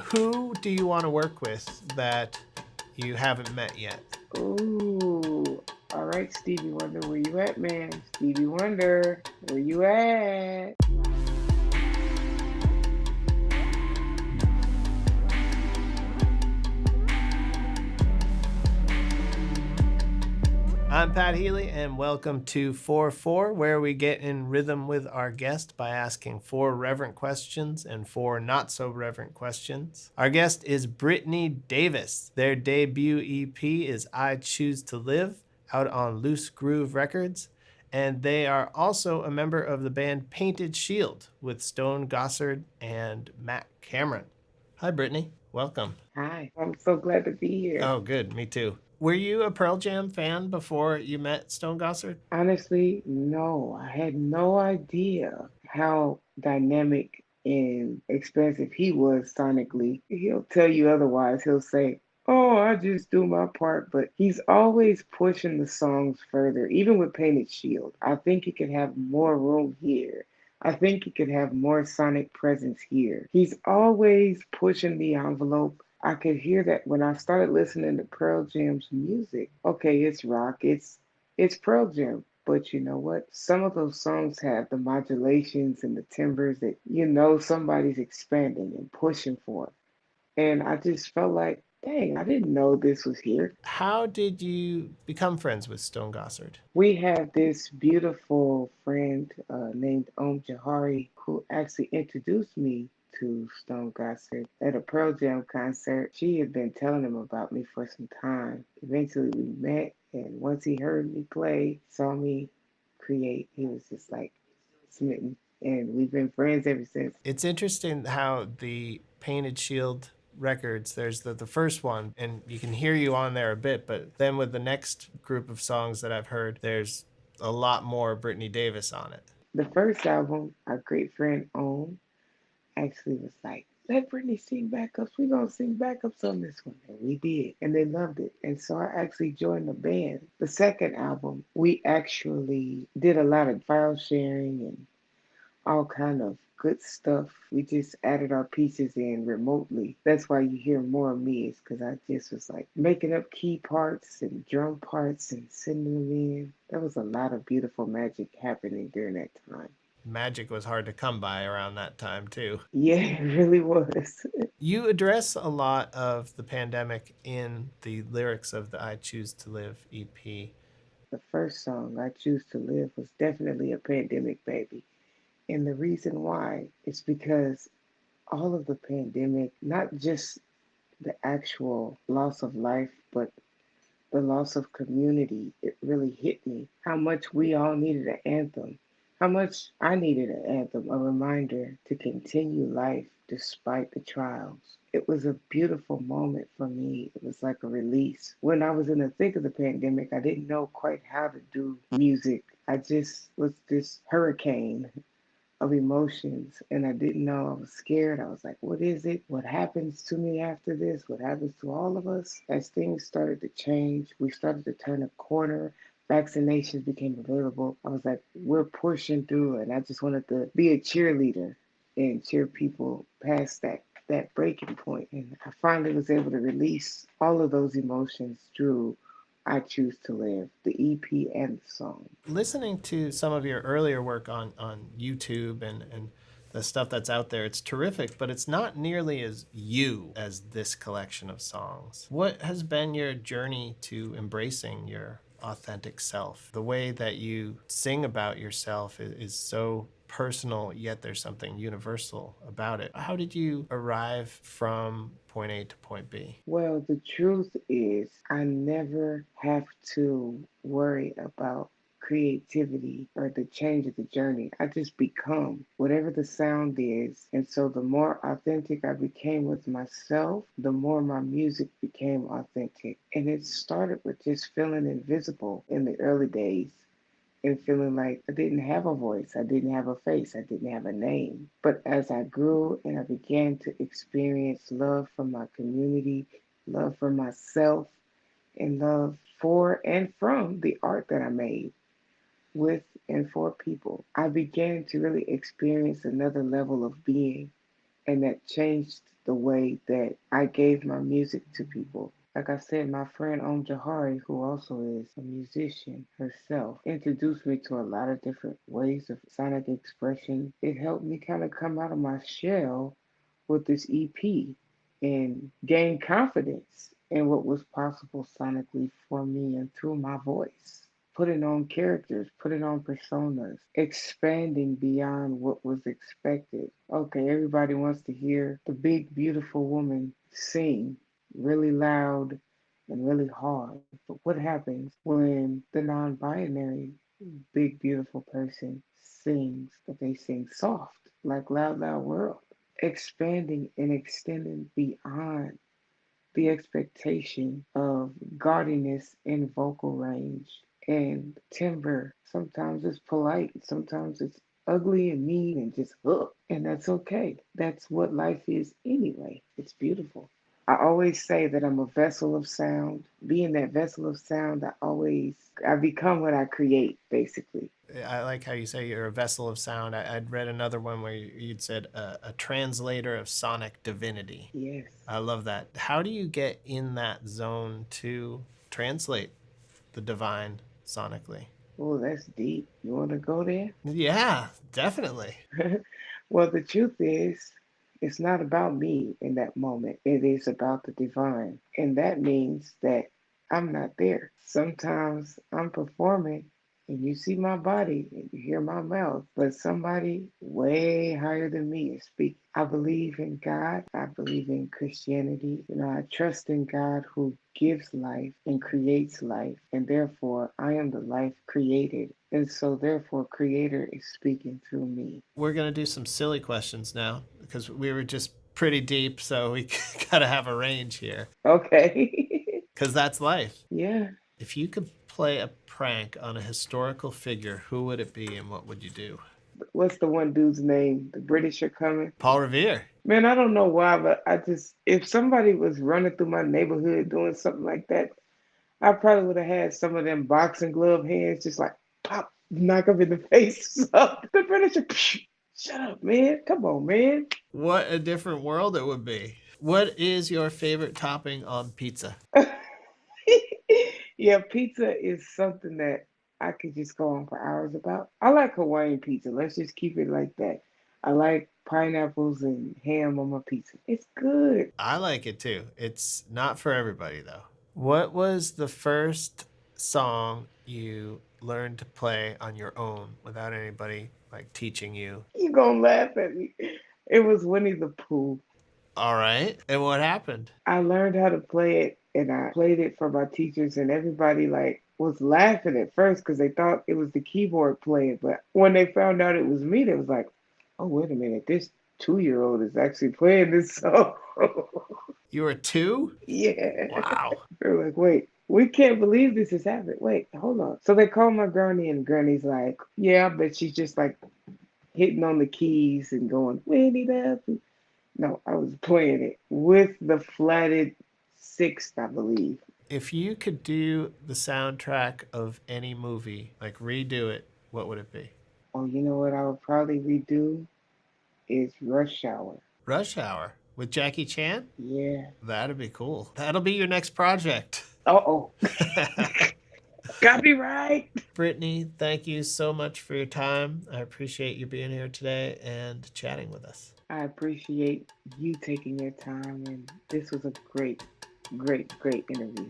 Who do you want to work with that you haven't met yet? Ooh, all right, Stevie Wonder, where you at, man? Stevie Wonder, where you at? I'm Pat Healy, and welcome to 4-4, where we get in rhythm with our guest by asking 4 reverent questions and 4 not so reverent questions. Our guest is Brittany Davis. Their debut EP is I Choose to Live, out on Loosegroove Records, and they are also a member of the band Painted Shield with Stone Gossard and Matt Cameron. Hi, Brittany. Welcome. Hi, I'm so glad to be here. Oh, good. Me too. Were you a Pearl Jam fan before you met Stone Gossard? Honestly, no, I had no idea how dynamic and expansive he was sonically. He'll tell you otherwise. He'll say, "Oh, I just do my part," but he's always pushing the songs further. Even with Painted Shield, I think he could have more room here. I think he could have more sonic presence here. He's always pushing the envelope. I could hear that when I started listening to Pearl Jam's music. Okay, it's rock, it's Pearl Jam. But you know what? Some of those songs have the modulations and the timbres that somebody's expanding and pushing for. And I just felt like, dang, I didn't know this was here. How did you become friends with Stone Gossard? We have this beautiful friend named Jahari who actually introduced me to Stone Gossard at a Pearl Jam concert. She had been telling him about me for some time. Eventually we met, and once he heard me play, saw me create, he was just like smitten. And we've been friends ever since. It's interesting how the Painted Shield records, there's the first one, and you can hear you on there a bit, but then with the next group of songs that I've heard, there's a lot more Brittany Davis on it. The first album, our great friend actually was like, let Brittany sing backups. We're going to sing backups on this one. And we did. And they loved it. And so I actually joined the band. The second album, we actually did a lot of file sharing and all kind of good stuff. We just added our pieces in remotely. That's why you hear more of me, is because I just was like making up key parts and drum parts and sending them in. There was a lot of beautiful magic happening during that time. Magic was hard to come by around that time, too. Yeah, it really was. You address a lot of the pandemic in the lyrics of the I Choose to Live EP. The first song, I Choose to Live, was definitely a pandemic baby. And the reason why is because all of the pandemic, not just the actual loss of life, but the loss of community, it really hit me. How much we all needed an anthem. How much I needed an anthem, a reminder to continue life despite the trials. It was a beautiful moment for me. It was like a release. When I was in the thick of the pandemic, I didn't know quite how to do music. I just was this hurricane of emotions, and I didn't know. I was scared. I was like, what is it? What happens to me after this? What happens to all of us? As things started to change, we started to turn a corner. Vaccinations became available. I was like, we're pushing through, and I just wanted to be a cheerleader and cheer people past that breaking point. And I finally was able to release all of those emotions through I Choose to Live, the EP and the song. Listening to some of your earlier work on YouTube and the stuff that's out there, it's terrific, but it's not nearly as you as this collection of songs. What has been your journey to embracing your authentic self? The way that you sing about yourself is so personal, yet there's something universal about it. How did you arrive from point A to point B? Well, the truth is, I never have to worry about creativity or the change of the journey. I just become whatever the sound is. And so the more authentic I became with myself, the more my music became authentic. And it started with just feeling invisible in the early days and feeling like I didn't have a voice, I didn't have a face, I didn't have a name. But as I grew and I began to experience love from my community, love for myself, and love for and from the art that I made with and for people, I began to really experience another level of being, and that changed the way that I gave my music to people. Like I said, my friend Jahari, who also is a musician herself, introduced me to a lot of different ways of sonic expression. It helped me kind of come out of my shell with this EP and gain confidence in what was possible sonically for me and through my voice. Putting on characters, putting on personas, expanding beyond what was expected. Okay, everybody wants to hear the big, beautiful woman sing really loud and really hard. But what happens when the non binary, big, beautiful person sings, but they sing soft, like Loud Loud World? Expanding and extending beyond the expectation of gaudiness in vocal range and timbre. Sometimes it's polite, sometimes it's ugly and mean and just ugh. And that's okay. That's what life is anyway. It's beautiful. I always say that I'm a vessel of sound. Being that vessel of sound, I become what I create, basically. I like how you say you're a vessel of sound. I'd read another one where you'd said a translator of sonic divinity. Yes. I love that. How do you get in that zone to translate the divine sonically? Oh, that's deep. You want to go there? Yeah, definitely. Well, the truth is, it's not about me in that moment. It is about the divine. And that means that I'm not there. Sometimes I'm performing and you see my body and you hear my mouth, but somebody way higher than me is speaking. I believe in God. I believe in Christianity. I trust in God who gives life and creates life. And therefore, I am the life created. And so, therefore, Creator is speaking through me. We're going to do some silly questions now because we were just pretty deep, so we got to have a range here Okay. because that's life. Yeah. If you could play a prank on a historical figure, who would it be and what would you do? What's the one dude's name? The British are coming. Paul Revere. Man, I don't know why, but if somebody was running through my neighborhood doing something like that, I probably would have had some of them boxing glove hands just like pop, knock them in the face. So the British are, psh, shut up, man. Come on, man. What a different world it would be. What is your favorite topping on pizza? Yeah, pizza is something that I could just go on for hours about. I like Hawaiian pizza. Let's just keep it like that. I like pineapples and ham on my pizza. It's good. I like it too. It's not for everybody though. What was the first song you learned to play on your own without anybody like teaching you? You gonna laugh at me. It was Winnie the Pooh. All right. And what happened? I learned how to play it and I played it for my teachers and everybody like was laughing at first because they thought it was the keyboard playing. But when they found out it was me, they was like, oh, wait a minute, this 2-year-old is actually playing this song. You were 2? Yeah. Wow. They're like, wait, we can't believe this is happening. Wait, hold on. So they called my granny, and granny's like, yeah, but she's just like hitting on the keys and going, Winnie the Pooh. No, I was playing it with the flatted sixth, I believe. If you could do the soundtrack of any movie, like redo it, what would it be? Oh, you know what I would probably redo is Rush Hour. Rush Hour with Jackie Chan? Yeah. That'd be cool. That'll be your next project. Uh-oh. Copyright. Brittany, thank you so much for your time. I appreciate you being here today and chatting with us. I appreciate you taking your time, and this was a great, great, great interview.